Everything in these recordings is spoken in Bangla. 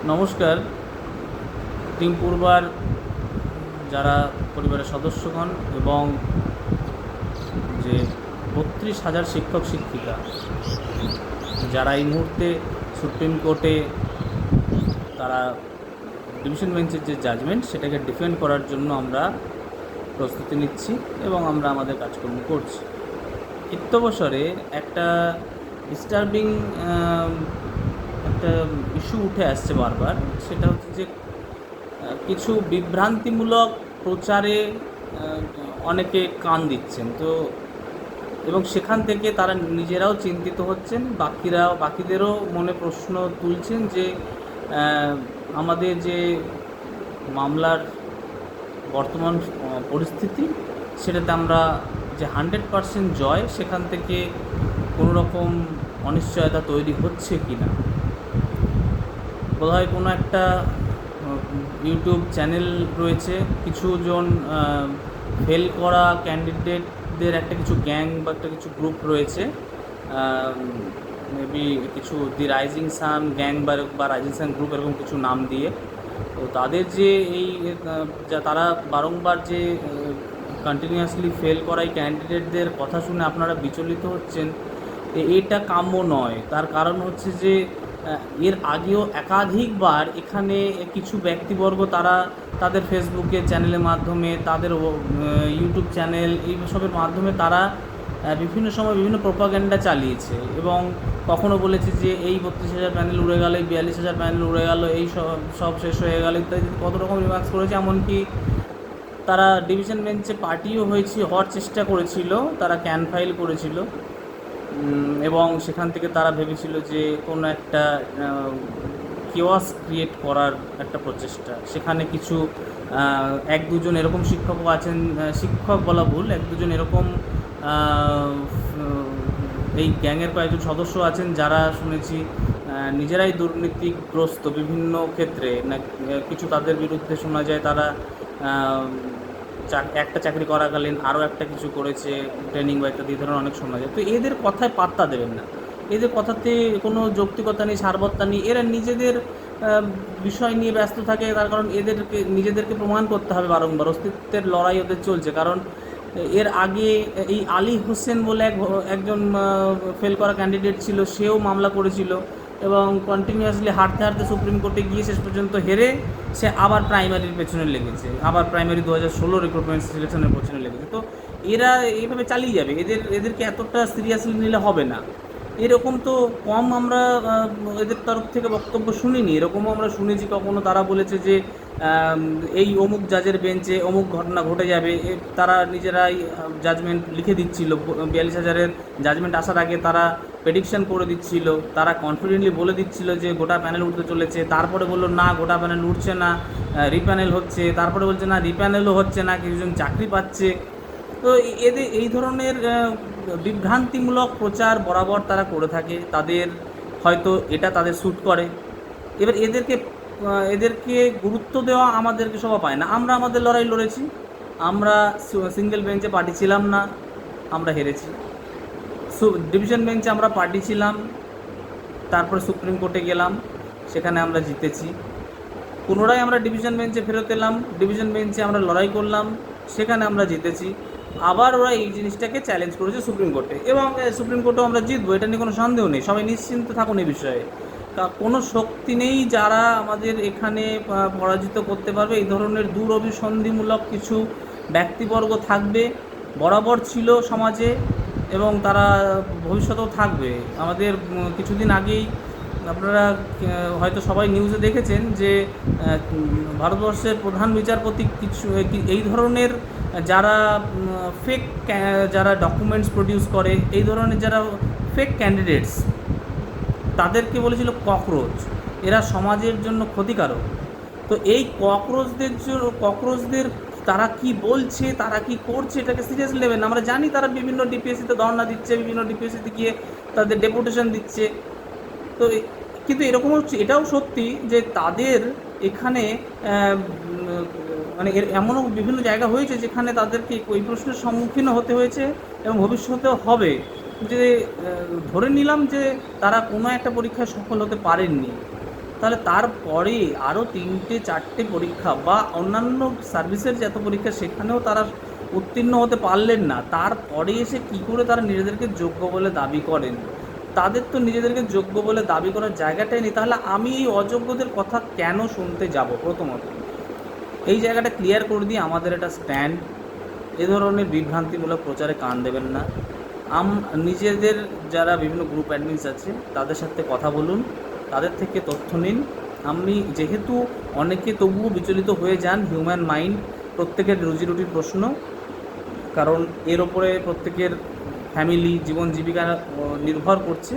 নমস্কার। টিম পূর্বার যারা পরিবারের সদস্যগণ এবং যে ৩২,০০০ শিক্ষক শিক্ষিকা যারা এই মুহূর্তে সুপ্রিম কোর্টে তারা ডিভিশন বেঞ্চের যে জাজমেন্ট সেটাকে ডিফেন্ড করার জন্য আমরা প্রস্তুতি নিচ্ছি এবং আমরা আমাদের কাজকর্ম করছি। অবসরে একটা ডিস্টার্বিং একটা ইস্যু উঠে আসছে বারবার, সেটা হচ্ছে যে কিছু বিভ্রান্তিমূলক প্রচারে অনেকে কান দিচ্ছেন তো, এবং সেখান থেকে তারা নিজেরাও চিন্তিত হচ্ছেন, বাকিদেরও মনে প্রশ্ন তুলছেন যে আমাদের যে মামলার বর্তমান পরিস্থিতি সেটাতে আমরা যে 100% জয়, সেখান থেকে কোনো রকম অনিশ্চয়তা তৈরি হচ্ছে কি না। বোধহয় কোনো একটা ইউটিউব চ্যানেল রয়েছে, কিছুজন ফেল করা ক্যান্ডিডেটদের একটা কিছু গ্যাং বা একটা কিছু গ্রুপ রয়েছে, মেবি কিছু দি রাইজিং সান গ্যাং বা রাইজিং সান গ্রুপ এরকম কিছু নাম দিয়ে। তো তাদের যে এই যা তারা বারংবার যে কন্টিনিউয়াসলি ফেল করা এই ক্যান্ডিডেটদের কথা শুনে আপনারা বিচলিত হচ্ছেন, এটা কাম্য নয়। তার কারণ হচ্ছে যে এর আগেও একাধিকবার এখানে কিছু ব্যক্তিবর্গ তারা তাদের ফেসবুকে চ্যানেলের মাধ্যমে, তাদের ইউটিউব চ্যানেল এইসবের মাধ্যমে তারা বিভিন্ন সময় বিভিন্ন প্রোপাগ্যান্ডা চালিয়েছে এবং কখনো বলেছে যে এই ৩২,০০০ প্যানেল উড়ে গেল, এই ৪২,০০০ প্যানেল উড়ে গেল, এই সব শেষ হয়ে গেল ইত্যাদি কত রকম রিমার্কস করেছে। এমনকি তারা ডিভিশন বেঞ্চে পার্টিও হওয়ার চেষ্টা করেছিল, তারা ক্যান ফাইল করেছিল এবং সেখান থেকে তারা ভেবেছিল যে কোনো একটা কেওয়াস ক্রিয়েট করার একটা প্রচেষ্টা। সেখানে কিছু এক দুজন এরকম শিক্ষকও আছেন, শিক্ষক বলা ভুল, এক দুজন এরকম এই গ্যাংয়ের কয়েকজন সদস্য আছেন যারা শুনেছি নিজেরাই দুর্নীতিগ্রস্ত বিভিন্ন ক্ষেত্রে। না কিছু তাদের বিরুদ্ধে শোনা যায় তারা একটা চাকরি করাকালীন আরও একটা কিছু করেছে, ট্রেনিং বা ইত্যাদি ধরনের অনেক শোনা যায়। তো এদের কথায় পাত্তা দেবেন না, এদের কথাতে কোনো যৌক্তিকতা নেই, সারবত্তা নেই। এরা নিজেদের বিষয় নিয়ে ব্যস্ত থাকে, তার কারণ নিজেদেরকে প্রমাণ করতে হবে বারংবার, অস্তিত্বের লড়াই ওদের চলছে। কারণ এর আগে এই আলী হোসেন বলে একজন ফেল করা ক্যান্ডিডেট ছিল, সেও মামলা করেছিল এবং কন্টিনিউয়াসলি হাঁটতে হাঁটতে সুপ্রিম কোর্টে গিয়ে শেষ পর্যন্ত হেরে সে আবার প্রাইমারির পেছনে লেগেছে, আবার প্রাইমারি 2016 রিক্রুটমেন্ট সিলেকশনের পেছনে লেগেছে। তো এরা এইভাবে চালিয়ে যাবে, এদেরকে এতটা সিরিয়াসলি নিলে হবে না। এরকম তো কম আমরা এদের তরফ থেকে বক্তব্য শুনিনি, এরকমও আমরা শুনেছি কখনো তারা বলেছে যে এই অমুক জাজের বেঞ্চে অমুক ঘটনা ঘটে যাবে, তারা নিজেরাই জাজমেন্ট লিখে দিচ্ছিল। ৪২,০০০-এর জাজমেন্ট আসার আগে তারা প্রেডিকশন করে দিচ্ছিল, তারা কনফিডেন্টলি বলে দিচ্ছিল যে গোটা প্যানেল উঠতে চলেছে। তারপরে বললো না, গোটা প্যানেল উঠছে না, রিপ্যানেল হচ্ছে। তারপরে বলছে না, রিপ্যানেলও হচ্ছে না, কিছুজন চাকরি পাচ্ছে। তো এদের এই ধরনের বিভ্রান্তিমূলক প্রচার বরাবর তারা করে থাকে, তাদের হয়তো এটা তাদের শ্যুট করে। এবার এদেরকে গুরুত্ব দেওয়া আমাদেরকে সভা পায় না। আমরা আমাদের লড়াই লড়েছি, আমরা সিঙ্গেল বেঞ্চে পার্টি ছিলাম না, আমরা হেরেছি। ডিভিশন বেঞ্চে আমরা পার্টি ছিলাম, তারপরে সুপ্রিম কোর্টে গেলাম, সেখানে আমরা জিতেছি। পুনরায় আমরা ডিভিশন বেঞ্চে ফেরত এলাম, ডিভিশন বেঞ্চে আমরা লড়াই করলাম, সেখানে আমরা জিতেছি। আবার ওরা এই জিনিসটাকে চ্যালেঞ্জ করেছে সুপ্রিম কোর্টে এবং সুপ্রিম কোর্টেও আমরা জিতবো, এটা নিয়ে কোনো সন্দেহ নেই। সবাই নিশ্চিন্ত থাকুন এই বিষয়ে। কোনো শক্তি নেই যারা আমাদের এখানে পরাজিত করতে পারবে। এই ধরনের দুরভিসন্ধিমূলক কিছু ব্যক্তিবর্গ থাকবে, বরাবর ছিল সমাজে এবং তারা ভবিষ্যতেও থাকবে। আমাদের কিছুদিন আগেই আপনারা হয়তো সবাই নিউজে দেখেছেন যে ভারতবর্ষের প্রধান বিচারপতি কিছু এই ধরনের যারা ফেক যারা ডকুমেন্টস প্রডিউস করে, এই ধরনের যারা ফেক ক্যান্ডিডেটস, তাদেরকে বলেছিল ককরোচ, এরা সমাজের জন্য ক্ষতিকারক। তো এই ককরোচদের তারা কি বলছে, তারা কি করছে, এটাকে সিরিয়াসলি নেবেন না। আমরা জানি তারা বিভিন্ন ডিপিএসসিতে ধর্ণা দিচ্ছে, বিভিন্ন ডিপিএসসিতে গিয়ে তাদের ডেপুটেশন দিচ্ছে। তো কিন্তু এরকম হচ্ছে, এটাও সত্যি যে তাদের এখানে মানে এমনও বিভিন্ন জায়গা হয়েছে যেখানে তাদেরকে ওই প্রশ্নের সম্মুখীনও হতে হয়েছে এবং ভবিষ্যতেও হবে। যে ধরে নিলাম যে তারা কোনো একটা পরীক্ষায় সফল হতে পারেননি, তাহলে তারপরে আরও 3-4টে পরীক্ষা বা অন্যান্য সার্ভিসের যত পরীক্ষা সেখানেও তারা উত্তীর্ণ হতে পারলেন না, তারপরে এসে কী করে তারা নিজেদেরকে যোগ্য বলে দাবি করেন? তাদের তো নিজেদেরকে যোগ্য বলে দাবি করার জায়গাটাই নেই, তাহলে আমি এই অযোগ্যদের কথা কেন শুনতে যাব? প্রথমত এই জায়গাটা ক্লিয়ার করে দিয়ে আমাদের একটা স্ট্যান্ড, এ ধরনের বিভ্রান্তিমূলক প্রচারে কান দেবেন না। নিজেদের যারা বিভিন্ন গ্রুপ অ্যাডমিনস আছে তাদের সাথে কথা বলুন, তাদের থেকে তথ্য নিন। আমি যেহেতু অনেকে তবুও বিচলিত হয়ে যান, হিউম্যান মাইন্ড, প্রত্যেকের রুজিরুটির প্রশ্ন, কারণ এর ওপরে প্রত্যেকের ফ্যামিলি, জীবন জীবিকা নির্ভর করছে,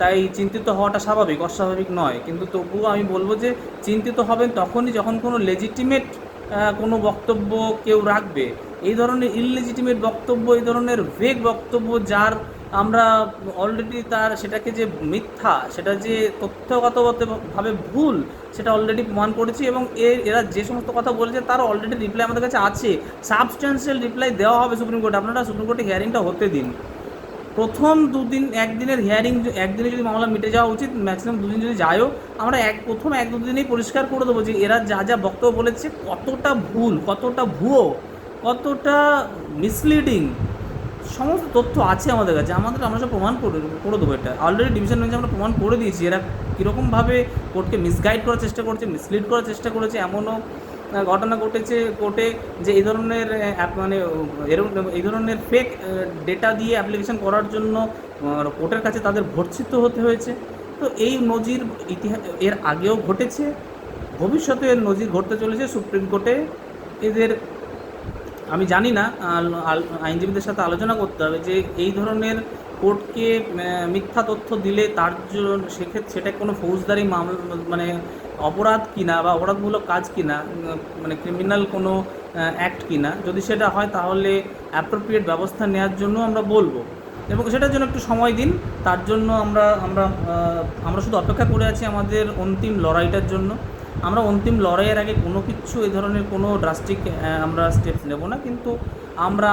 তাই চিন্তিত হওয়াটা স্বাভাবিক, অস্বাভাবিক নয়। কিন্তু তবুও আমি বলবো যে চিন্তিত হবেন তখনই যখন কোনো লেজিটিমেট কোনো বক্তব্য কেউ রাখবে। এই ধরনের ইললেজিটিমেট বক্তব্য, এই ধরনের ভেগ বক্তব্য, যার আমরা অলরেডি তার সেটাকে যে মিথ্যা, সেটা যে তথ্যগতভাবে ভুল, সেটা অলরেডি প্রমাণ করেছি। এবং এরা যে সমস্ত কথা বলেছে তার অলরেডি রিপ্লাই আমাদের কাছে আছে, সাবস্ট্যান্সিয়াল রিপ্লাই দেওয়া হবে সুপ্রিম কোর্টে। আপনারা সুপ্রিম কোর্টে হিয়ারিংটা হতে দিন। প্রথম দুদিন, একদিনের হিয়ারিং, একদিনে যদি মামলা মিটে যাওয়া উচিত, ম্যাক্সিমাম দুদিন যদি যায়ও, আমরা প্রথম 1-2 দিনেই পরিষ্কার করে দেবো যে এরা যা যা বক্তব্য বলেছে কতটা ভুল, কতটা ভুয়ো, কতটা মিসলিডিং, সমস্ত তথ্য আছে আমাদের কাছে। আমরা সব প্রমাণ করে দেবো। এটা অলরেডি ডিভিশন বেঞ্চে আমরা প্রমাণ করে দিয়েছি এরা কীরকমভাবে কোর্টকে মিসগাইড করার চেষ্টা করছে, মিসলিড করার চেষ্টা করেছে। এমনও ঘটনা ঘটেছে কোর্টে যে এই ধরনের এই ধরনের ফেক ডেটা দিয়ে অ্যাপ্লিকেশন করার জন্য কোর্টের কাছে তাদের ভর্ৎসিত হতে হয়েছে। তো এই নজির এর আগেও ঘটেছে, ভবিষ্যতে এর নজির ঘটতে চলেছে সুপ্রিম কোর্টে। এদের আমি জানি না, আইনজীবীদের সাথে আলোচনা করতে হবে যে এই ধরনের কোর্টকে মিথ্যা তথ্য দিলে তার জন্য সেক্ষেত্রে সেটা কোনো ফৌজদারি মামলা অপরাধ কিনা বা অপরাধমূলক কাজ কিনা, ক্রিমিনাল কোনো অ্যাক্ট কিনা। যদি সেটা হয় তাহলে অ্যাপ্রোপ্রিয়েট ব্যবস্থা নেওয়ার জন্য আমরা বলবো, এবং সেটার জন্য একটু সময় দিন। তার জন্য আমরা শুধু অপেক্ষা করে আছি আমাদের অন্তিম লড়াইটার জন্য। আমরা অন্তিম লড়াইয়ের আগে কোনো কিছু এই ধরনের কোনো ড্রাস্টিক আমরা স্টেপস নেব না, কিন্তু আমরা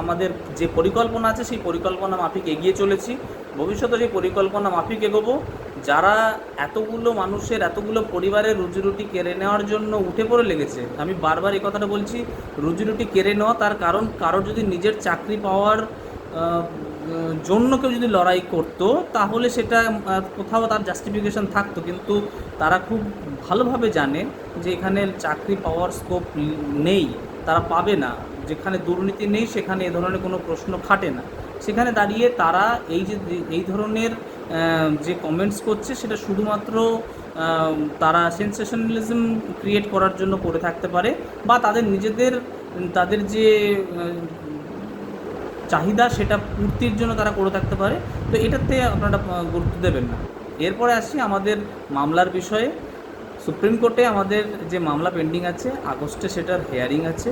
আমাদের যে পরিকল্পনা আছে সেই পরিকল্পনা মাফিক এগিয়ে চলেছি। ভবিষ্যতে সেই পরিকল্পনা মাফিক এগোবো। যারা এতগুলো মানুষের, এতগুলো পরিবারের রুজিরুটি কেড়ে নেওয়ার জন্য উঠে পড়ে লেগেছে, আমি বারবার এই কথাটা বলছি, রুজিরুটি কেড়ে নেওয়া তার কারণ, কারোর যদি নিজের চাকরি পাওয়ার জন্য কেউ যদি লড়াই করতো তাহলে সেটা কোথাও তার জাস্টিফিকেশন থাকতো, কিন্তু তারা খুব ভালোভাবে জানে যে এখানে চাকরি পাওয়ার স্কোপ নেই, তারা পাবে না। যেখানে দুর্নীতি নেই সেখানে এ ধরনের কোনো প্রশ্ন খাটে না। সেখানে দাঁড়িয়ে তারা এই ধরনের যে কমেন্টস করছে সেটা শুধুমাত্র তারা সেন্সেশনালিজম ক্রিয়েট করার জন্য করে থাকতে পারে, বা তাদের যে চাহিদা সেটা পূর্তির জন্য তারা করে থাকতে পারে। তো এটাতে আপনারা গুরুত্ব দেবেন না। এরপরে আসি আমাদের মামলার বিষয়ে। সুপ্রিম কোর্টে আমাদের যে মামলা পেন্ডিং আছে, আগস্টে সেটার হিয়ারিং আছে।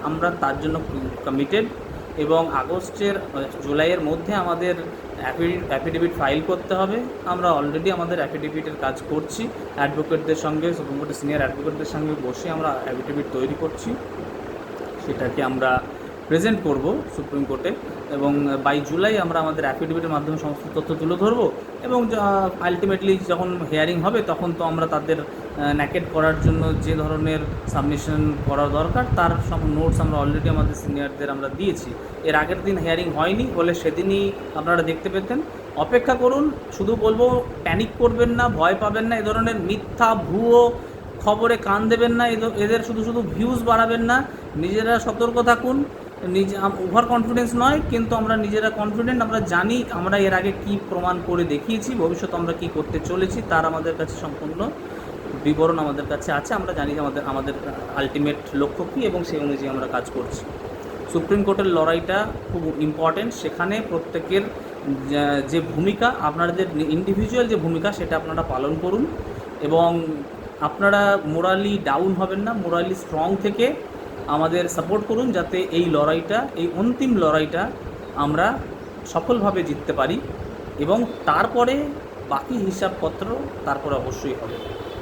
আমরা তার জন্য কমিটেড, এবং জুলাইয়ের মধ্যে আমাদের অ্যাফিডেভিট ফাইল করতে হবে। আমরা অলরেডি আমাদের অ্যাফিডেভিটের কাজ করছি, অ্যাডভোকেটদের সঙ্গে, সুপ্রিম কোর্টের সিনিয়র অ্যাডভোকেটদের সঙ্গে বসে আমরা অ্যাফিডেভিট তৈরি করছি। সেটাকে আমরা প্রেজেন্ট করব সুপ্রিম কোর্টে, এবং বাই জুলাই আমরা আমাদের অ্যাফিডেভিটের মাধ্যমে সমস্ত তথ্য তুলে ধরবো। এবং আলটিমেটলি যখন হিয়ারিং হবে তখন তো আমরা তাদের ন্যাকেট করার জন্য যে ধরনের সাবমিশন করা দরকার তার সব নোটস আমরা অলরেডি আমাদের সিনিয়রদের আমরা দিয়েছি। এর আগের দিন হিয়ারিং হয়নি বলে সেদিনই আপনারা দেখতে পেতেন। অপেক্ষা করুন। শুধু বলবো, প্যানিক করবেন না, ভয় পাবেন না, এ ধরনের মিথ্যা ভুয়ো খবরে কান দেবেন না, এদের শুধু ভিউজ বাড়াবেন না। নিজেরা সতর্ক থাকুন। ওভার কনফিডেন্স নয়, কিন্তু আমরা নিজেরা কনফিডেন্ট। আমরা জানি আমরা এর আগে কি প্রমাণ করে দেখিয়েছি, ভবিষ্যতে আমরা কি করতে চলেছি তার আমাদের কাছে সম্পূর্ণ বিবরণ আমাদের কাছে আছে। আমরা জানি যে আমাদের আলটিমেট লক্ষ্য কী, এবং সেই অনুযায়ী আমরা কাজ করছি। সুপ্রিম কোর্টের লড়াইটা খুব ইম্পর্টেন্ট। সেখানে প্রত্যেকের যে ভূমিকা, আপনাদের ইন্ডিভিজুয়াল যে ভূমিকা, সেটা আপনারা পালন করুন, এবং আপনারা মোরালি ডাউন হবেন না, মোরালি স্ট্রং থেকে আমাদের সাপোর্ট করুন, যাতে এই লড়াইটা, এই অন্তিম লড়াইটা আমরা সফলভাবে জিততে পারি। এবং তারপরে বাকি হিসাবপত্র তারপরে অবশ্যই হবে।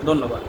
ধন্যবাদ।